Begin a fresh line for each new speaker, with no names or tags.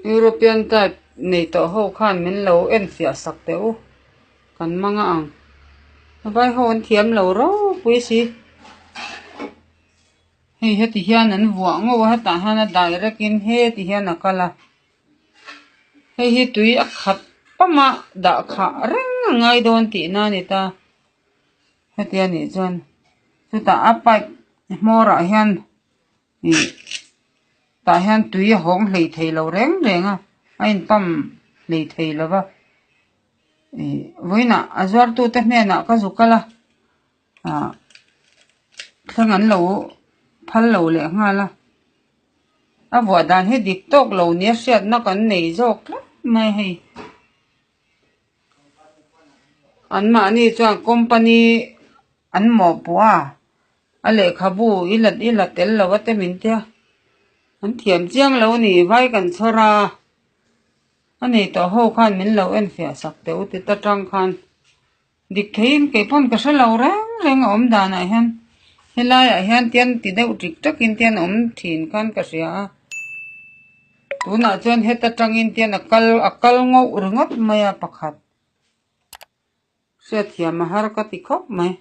European type nei to ho khan min lo en fia sak teu kan manga ang vai ho an thiam lo ro pui si hei heti hian an vuah ngo hata hana direct in heti hian akala hei hi tui a khat pama da kha reng ngai don ti na ni ta heti ani chuan chuta a pipe hmora hian ni ta hian tui hong hlei thei lo reng renga a in pam hlei thei lova voina azwar tu te hmena ka zukala thangan lo phal lo le ngala a vua dan he dik tok lo nia hriat na kan nei jok mai hei an ma ni chuan company an mo puwa a lekha bu ilat tel lo te min tia an thiam chiang lo ni vai kan chhora ani to ho khan min lo en fia sak teu ti ta tang khan dik thein ke pon ka hre lo reng om dan a hian helai a hian tian ti deuh tik takin tian om thin khan ka ria tuna chuan heta tangin tian akal ngau ringot maya pakhat se thiam har ka ti khop mai